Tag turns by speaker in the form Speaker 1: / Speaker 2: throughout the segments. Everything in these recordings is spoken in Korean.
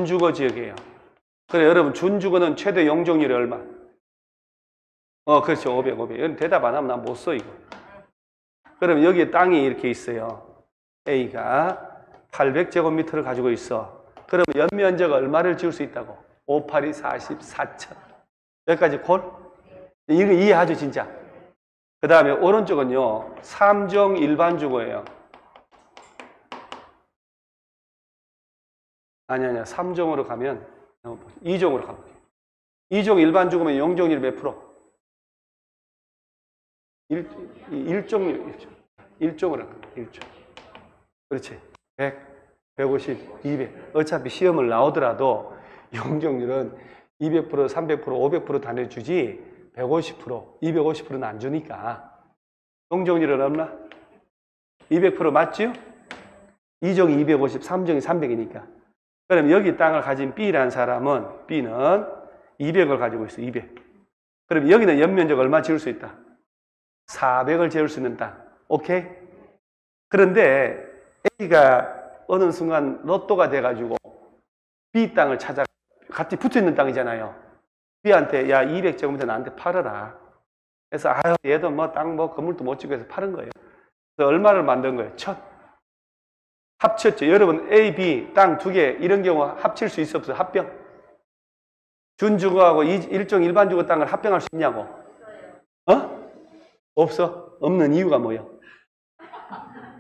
Speaker 1: 준주거 지역이에요. 그래, 여러분, 준주거는 최대 용적률이 얼마? 그렇죠. 500. 이건 대답 안 하면 난 못 써, 이거. 그럼 여기에 땅이 이렇게 있어요. A가 800제곱미터를 가지고 있어. 그럼 연면적 얼마를 지을 수 있다고? 5, 8이 44천. 여기까지 콜? 이거 이해하죠, 진짜? 그 다음에 오른쪽은요, 3종 일반주거예요. 아니야. 3종으로 가면, 2종으로 가볼게요. 2종 일반주거면 용적률 몇 프로? 1종으로 가. 1종. 그렇지. 100, 150, 200. 어차피 시험을 나오더라도 용적률은 200%, 300%, 500% 다내주지 150%, 250%는 안 주니까. 용적률은 얼마? 200% 맞죠? 2종이 250, 3종이 300이니까. 그럼 여기 땅을 가진 B라는 사람은 B는 200을 가지고 있어. 200. 그럼 여기는 연면적 얼마 지을 수 있다? 400을 지을 수 있는 땅. 오케이? 그런데 A가 어느 순간 로또가 돼가지고 B 땅을 찾아 같이 붙어있는 땅이잖아요. B한테 야 200제곱미터 나한테 팔아라. 그래서 아유 얘도 뭐 땅 뭐 건물도 못 짓고 해서 파는 거예요. 그래서 얼마를 만든 거예요? 1000. 합쳤죠. 여러분 A, B 땅 두 개 이런 경우 합칠 수 있어 없어요? 합병. 준주거하고 일종 일반주거 땅을 합병할 수 있냐고? 없어. 없는 이유가 뭐예요?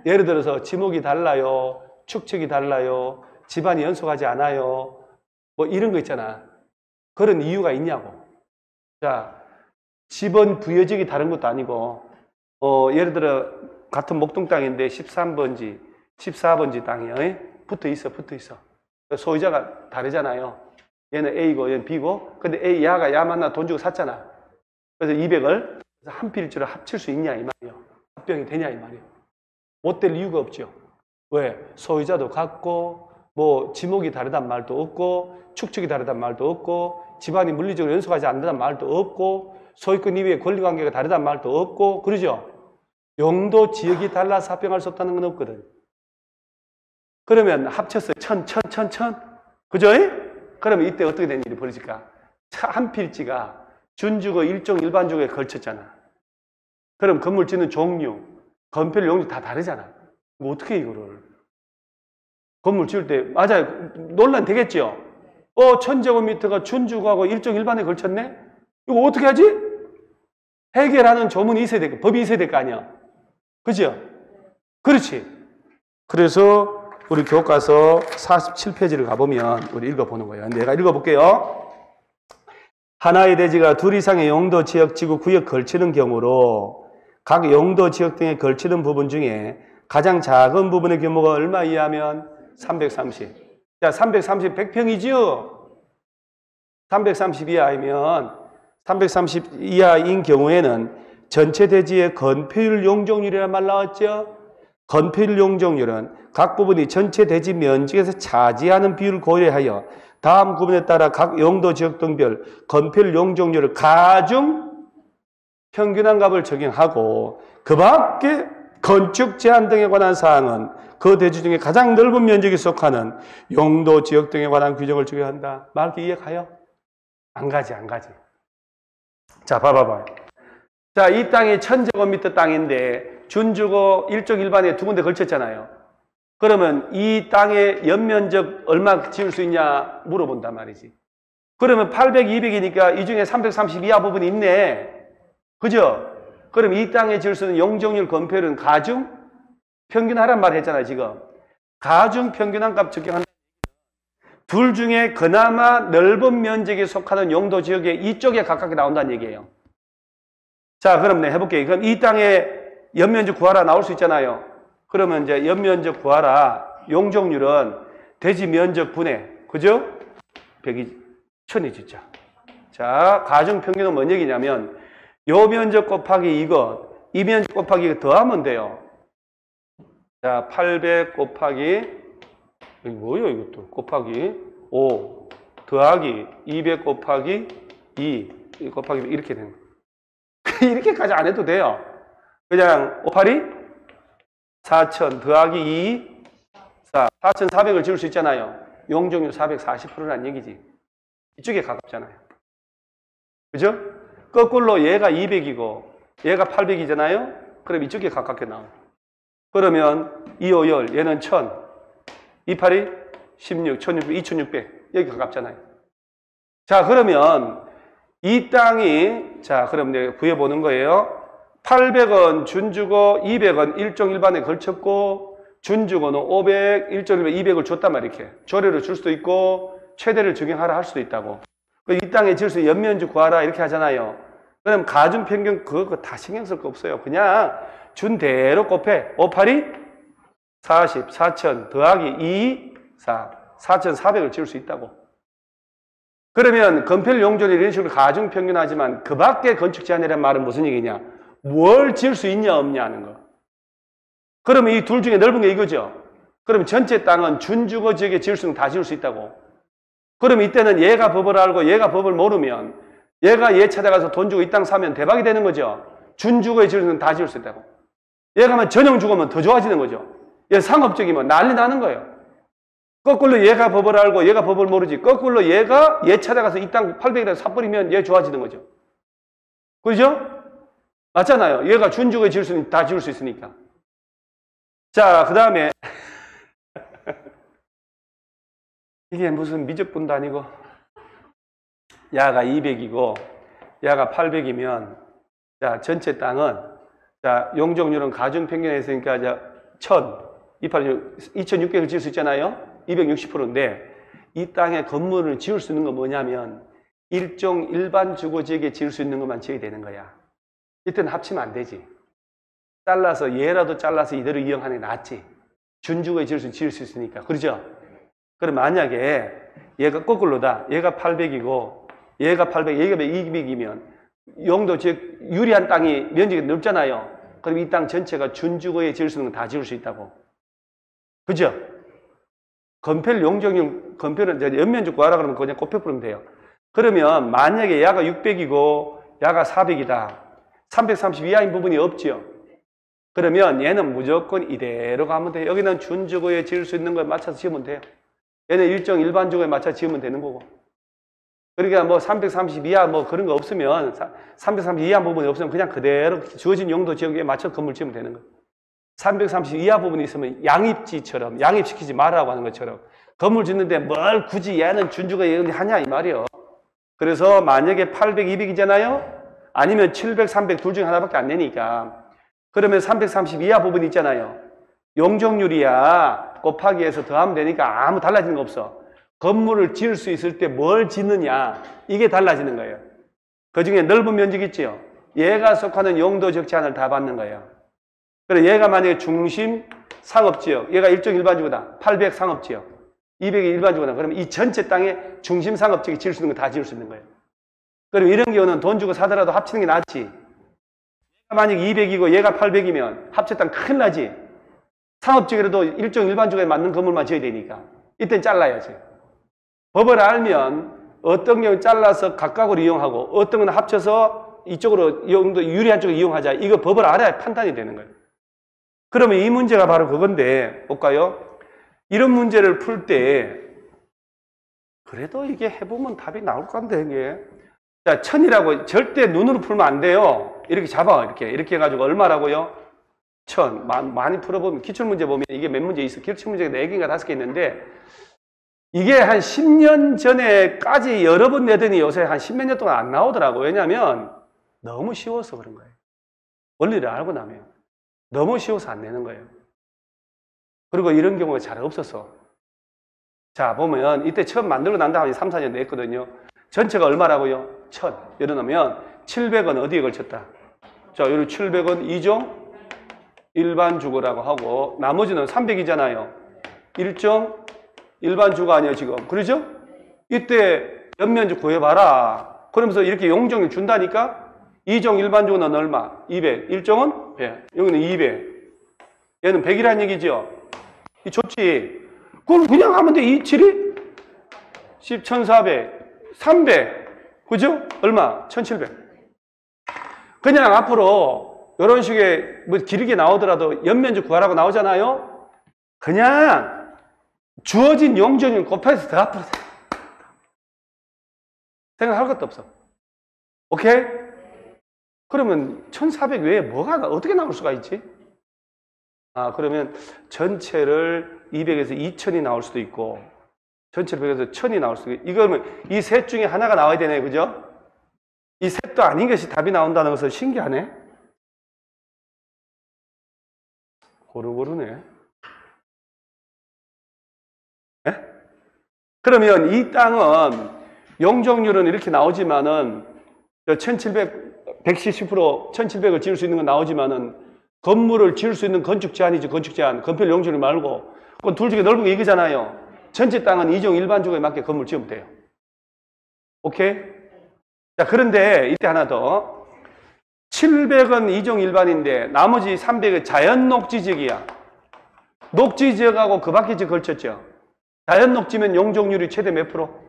Speaker 1: 예를 들어서 지목이 달라요. 축척이 달라요. 집안이 연속하지 않아요. 뭐 이런 거 있잖아. 그런 이유가 있냐고. 자, 집은 부여지역이 다른 것도 아니고 예를 들어 같은 목동 땅인데 13번지, 14번지 땅이 붙어 있어. 소유자가 다르잖아요. 얘는 A고 얘는 B고. 근데 야가 야 만나 돈 주고 샀잖아. 그래서 200을 한 필지로 합칠 수 있냐 이 말이에요. 합병이 되냐 이 말이에요. 못 될 이유가 없죠. 왜? 소유자도 같고 뭐 지목이 다르단 말도 없고 축척이 다르단 말도 없고 집안이 물리적으로 연속하지 않는단 말도 없고 소유권 이외의 권리관계가 다르단 말도 없고 그러죠? 용도 지역이 달라서 합병할 수 없다는 건 없거든. 그러면 합쳤어요. 1000. 그죠? 그러면 이때 어떻게 된 일이 벌어질까? 한 필지가 준주거, 일종, 일반주거에 걸쳤잖아. 그럼 건물 짓는 종류, 건폐율, 용도 다 다르잖아. 뭐 어떻게 이거를? 건물 지을 때 맞아요. 논란 되겠죠? 1000제곱미터가 준주거하고 일종, 일반에 걸쳤네? 이거 어떻게 하지? 해결하는 조문이 있어야 될 거, 법이 있어야 될 거 아니야. 그죠? 그렇지. 그래서 우리 교과서 47페이지를 가보면 우리 읽어보는 거예요. 내가 읽어볼게요. 하나의 대지가 둘 이상의 용도, 지역, 지구, 구역 걸치는 경우로 각 용도, 지역 등에 걸치는 부분 중에 가장 작은 부분의 규모가 얼마 이하면 330. 자, 330 100평이죠? 330 이하이면 330 이하인 경우에는 전체 대지의 건폐율 용적률이라는 말 나왔죠? 건폐율 용적률은 각 부분이 전체 대지 면적에서 차지하는 비율을 고려하여 다음 구분에 따라 각 용도 지역 등별 건폐율 용적률을 가중 평균한 값을 적용하고 그 밖에 건축 제한 등에 관한 사항은 그 대지 중에 가장 넓은 면적에 속하는 용도 지역 등에 관한 규정을 적용한다. 말 이해 가요? 안 가지. 자, 봐봐봐요. 자, 이 땅이 1000제곱미터 땅인데 준주거 일종 일반에 두 군데 걸쳤잖아요. 그러면 이 땅의 연면적 얼마 지을 수 있냐 물어본단 말이지. 그러면 800, 200이니까 이 중에 330 이하 부분이 있네. 그죠? 그럼 이 땅에 지을 수 있는 용적률 건폐율은 가중 평균하란 말 했잖아요, 지금. 가중 평균한 값 적용한다. 둘 중에 그나마 넓은 면적에 속하는 용도 지역에 이쪽에 가깝게 나온다는 얘기예요. 자, 그럼 네, 해볼게요. 그럼 이 땅에 연면적 구하라 나올 수 있잖아요. 그러면 이제 연면적 구하라 용적률은 대지 면적 분의, 그죠? 100이 1000이 진짜. 자, 가중 평균은 뭔 얘기냐면 요 면적 곱하기 이거, 이 면적 곱하기 이거 더하면 돼요. 자, 800 곱하기 이거 뭐예요, 이것도? 곱하기 5 더하기 200 곱하기 2 곱하기 이렇게 되는 거예요. 이렇게까지 안 해도 돼요. 그냥 582 4000 더하기 2 4 4400을 지을 수 있잖아요. 용적률 440%라는 얘기지. 이쪽에 가깝잖아요. 그죠? 거꾸로 얘가 200이고 얘가 800이잖아요. 그럼 이쪽에 가깝게 나와요. 그러면 2, 5, 열 얘는 1000, 2, 8이 16, 1600, 2600 여기 가깝잖아요. 자, 그러면 이 땅이 자, 그럼 내가 구해보는 거예요. 800원 준주고 200원 일종 일반에 걸쳤고 준주고는 500, 일종 일반 200을 줬단 말이야. 이렇게 조례를 줄 수도 있고 최대를 적용하라 할 수도 있다고. 이 땅에 지을 수 있는 연면적 구하라 이렇게 하잖아요. 그럼 가중평균 그거 다 신경 쓸 거 없어요. 그냥 준 대로 곱해. 5, 8이 40, 4000 더하기 2, 4, 4400을 지을 수 있다고. 그러면 건폐율 용적률 이런 식으로 가중평균하지만 그 밖에 건축 제한이라는 말은 무슨 얘기냐? 뭘 지을 수 있냐 없냐 하는 거. 그러면 이 둘 중에 넓은 게 이거죠. 그러면 전체 땅은 준주거 지역에 지을 수 있는 다 지을 수 있다고. 그럼 이때는 얘가 법을 알고 얘가 법을 모르면 얘가 얘 찾아가서 돈 주고 이 땅 사면 대박이 되는 거죠. 준주거에 지을 수 있는 다 지을 수 있다고. 얘가 전용 주거면 더 좋아지는 거죠. 얘 상업적이면 난리 나는 거예요. 거꾸로 얘가 법을 알고 얘가 법을 모르지. 거꾸로 얘가 얘 찾아가서 이 땅 800이라도 사버리면 얘 좋아지는 거죠. 그죠? 맞잖아요. 얘가 준주거에 지을 수 있는 다 지을 수 있으니까. 자, 그 다음에 이게 무슨 미적분도 아니고 야가 200이고 야가 800이면 자, 전체 땅은 자, 용적률은 가중평균에 있으니까 자, 1000, 2600을 지을 수 있잖아요. 260%인데 이 땅에 건물을 지을 수 있는 건 뭐냐면 일종 일반 주거지역에 지을 수 있는 것만 지어야 되는 거야. 이때는 합치면 안 되지. 잘라서 얘라도 잘라서 이대로 이용하는 게 낫지. 준주거에 지을 수 있으니까. 그렇죠? 그럼 만약에 얘가 거꾸로다. 얘가 800이고 얘가 800, 얘가 200이면 용도 지역 유리한 땅이 면적이 넓잖아요. 그럼 이 땅 전체가 준주거에 지을 수 있는 건 다 지을 수 있다고. 그죠? 건폐율 용적률, 건폐율은 연면적 구하라 그러면 그냥 곱해버리면 돼요. 그러면 만약에 야가 600이고 야가 400이다. 330 이하인 부분이 없지요. 그러면 얘는 무조건 이대로 가면 돼요. 여기는 준주거에 지을 수 있는 거에 맞춰서 지으면 돼요. 얘는 일정 일반 주거에 맞춰서 지으면 되는 거고. 그러니까 뭐 330 이하 뭐 그런 거 없으면 330 이하 부분이 없으면 그냥 그대로 주어진 용도 지역에 맞춰 건물 지으면 되는 거예요. 330 이하 부분이 있으면 양입지처럼 양입시키지 말라고 하는 것처럼 건물 짓는데 뭘 굳이 얘는 준주거에 하냐 이 말이에요. 그래서 만약에 800, 200이잖아요. 아니면 700, 300 둘 중에 하나밖에 안 되니까 그러면 330 이하 부분 있잖아요. 용적률이야 곱하기 해서 더하면 되니까 아무 달라지는 거 없어. 건물을 지을 수 있을 때 뭘 짓느냐 이게 달라지는 거예요. 그중에 넓은 면적 있죠. 얘가 속하는 용도적 제한을 다 받는 거예요. 그래 얘가 만약에 중심 상업지역 얘가 일종 일반주거다. 800 상업지역 200이 일반주거다. 그러면 이 전체 땅에 중심 상업지역에 지을 수 있는 거 다 지을 수 있는 거예요. 그럼 이런 경우는 돈 주고 사더라도 합치는 게 낫지. 얘가 만약 200이고 얘가 800이면 합쳤다면 큰일 나지. 상업지역이라도 일종 일반주거에 맞는 건물만 지어야 되니까 이땐 잘라야지. 법을 알면 어떤 경우 잘라서 각각으로 이용하고 어떤 건 합쳐서 이쪽으로 용도 유리한 쪽을 이용하자. 이거 법을 알아야 판단이 되는 거예요. 그러면 이 문제가 바로 그건데 볼까요? 이런 문제를 풀 때 그래도 이게 해보면 답이 나올 건데 이게 자 1000이라고 절대 눈으로 풀면 안 돼요. 이렇게 잡아 이렇게 해가지고 얼마라고요? 1000 많이 풀어보면 기출문제 보면 이게 몇 문제 있어. 기출문제가 4개인가 5개 있는데 이게 한 10년 전에까지 여러 번 내더니 요새 한 10몇 년 동안 안 나오더라고. 왜냐면 너무 쉬워서 그런 거예요. 원리를 알고 나면 너무 쉬워서 안 내는 거예요. 그리고 이런 경우가 잘 없어서 자 보면 이때 처음 만들고 난 다음에 3, 4년 냈거든요. 전체가 얼마라고요? 1000 이러면 700원 어디에 걸쳤다? 자 여기 700원 2종 일반 주거라고 하고 나머지는 300이잖아요. 일종 일반 주거 아니에요 지금. 그러죠? 이때 연면적 구해봐라. 그러면서 이렇게 용적률 준다니까 2종 일반 주거는 얼마? 200. 일종은 100. 여기는 200. 얘는 100이라는 얘기죠. 이 좋지. 그걸 그냥 하면 돼. 2, 7이 10, 1400, 300. 그죠? 얼마? 1700. 그냥 앞으로 이런 식의 뭐 길게 나오더라도 연면적 구하라고 나오잖아요. 그냥 주어진 용적률 곱해서 더 앞으로 생각할 것도 없어. 오케이? 그러면 1400 외에 뭐가 어떻게 나올 수가 있지? 그러면 전체를 200에서 2000이 나올 수도 있고 전체를 100에서 1000이 나올 수도 있고 이거는 이 셋 중에 하나가 나와야 되네. 그죠? 이 셋도 아닌 것이 답이 나온다는 것은 신기하네. 고루고루네. 네? 그러면 이 땅은 용적률은 이렇게 나오지만은 1700, 170%, 1700을 지을 수 있는 건 나오지만은 건물을 지을 수 있는 건축 제한이죠. 건축 제한. 건폐율 용적률 말고. 그건 둘 중에 넓은 게 이거잖아요. 전체 땅은 2종 일반적에 맞게 건물 지으면 돼요. 오케이? 자, 그런데 이때 하나 더. 700은 2종 일반인데 나머지 300은 자연 녹지 지역이야. 녹지 지역하고 그 밖에 지역 걸쳤죠. 자연 녹지면 용적률이 최대 몇 프로?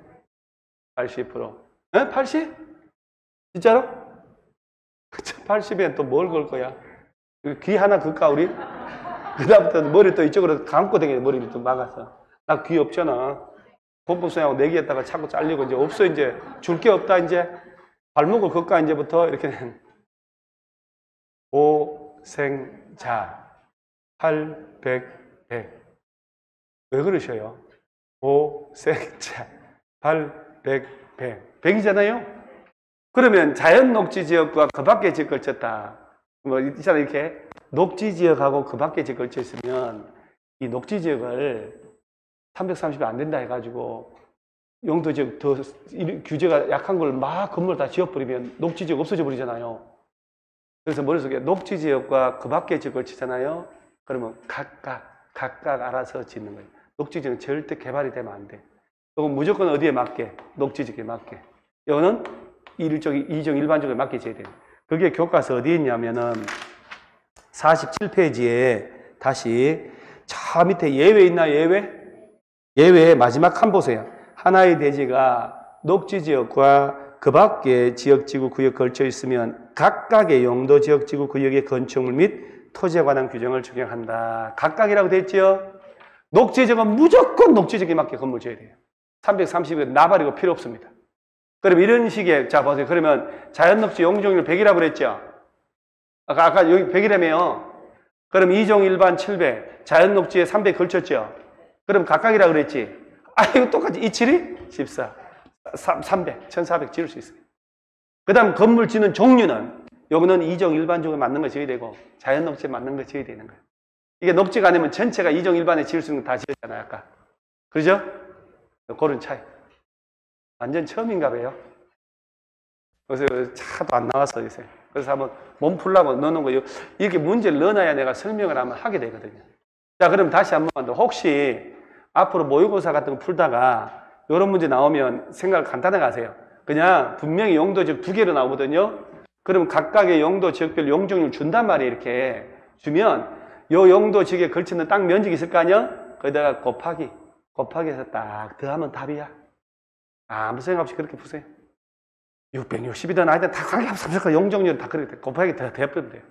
Speaker 1: 80%. 에? 80? 진짜로? 80이면 또 뭘 걸 거야? 귀 하나 긁까 우리? 그다음부터 머리 또 이쪽으로 감고 다니는 머리를 또 막았어. 나 귀 없잖아. 복부성하고 내기했다가 자꾸 잘리고 이제 없어. 이제 줄 게 없다. 이제 발목을 걷까 이제부터 이렇게 고생자 800 100. 왜 그러셔요? 고생자 800 100. 100이잖아요. 그러면 자연 녹지 지역과 그 밖에 지역 걸쳤다. 뭐 있잖아 이렇게 녹지 지역하고 그 밖에 지역 걸쳐 있으면 이 녹지 지역을 330이 안 된다 해가지고 용도 지역 더 규제가 약한 걸 막 건물 다 지어버리면 녹지 지역 없어져 버리잖아요. 그래서 머릿속에 녹지 지역과 그 밖에 지역 걸치잖아요. 그러면 각각 알아서 짓는 거예요. 녹지 지역은 절대 개발이 되면 안 돼. 이건 무조건 어디에 맞게? 녹지 지역에 맞게. 이거는 2종 일반적으로 맞게 지어야 돼요. 그게 교과서 어디에 있냐면은 47페이지에 다시 저 밑에 예외 있나 예외? 예외의 마지막 칸 보세요. 하나의 대지가 녹지지역과 그 밖의 지역지구 구역 걸쳐 있으면 각각의 용도 지역지구 구역의 건축물 및 토지에 관한 규정을 적용한다. 각각이라고 돼 있죠? 녹지지역은 무조건 녹지지역에 맞게 건물 지어야 돼요. 330은 나발이고 필요 없습니다. 그럼 이런 식의, 자, 보세요. 그러면 자연녹지 용적률 100이라고 그랬죠? 아까 여기 100이라며요. 그럼 2종 일반 700, 자연녹지에 300 걸쳤죠? 그럼 각각이라고 그랬지? 이거 똑같이 27이 14, 300, 1400 지을 수 있어요. 그 다음 건물 짓는 종류는, 여기는 2종 일반적으로 맞는 거 지어야 되고, 자연녹지에 맞는 거 지어야 되는 거예요. 이게 녹지가 아니면 전체가 2종 일반에 지을 수 있는 거 다 지었잖아요, 아까. 그죠? 그런 차이. 완전 처음인가 봐요. 그래서 차도 안 나왔어, 요새. 그래서 한번 몸 풀라고 넣어놓은 거, 이렇게 문제를 넣어놔야 내가 설명을 한번 하게 되거든요. 자, 그럼 다시 한번 더. 혹시 앞으로 모의고사 같은 거 풀다가 이런 문제 나오면 생각을 간단하게 하세요. 그냥 분명히 용도 지역 2개로 나오거든요. 그럼 각각의 용도 지역별 용적률 준단 말이에요. 이렇게 주면 요 용도 지역에 걸치는 땅 면적이 있을 거 아니야? 거기다가 곱하기 해서 딱 더하면 답이야. 아무 생각 없이 그렇게 푸세요. 660이든 아니든 다 관계없어. 용적률 다 그렇게 곱하기 더 대버리면 돼요.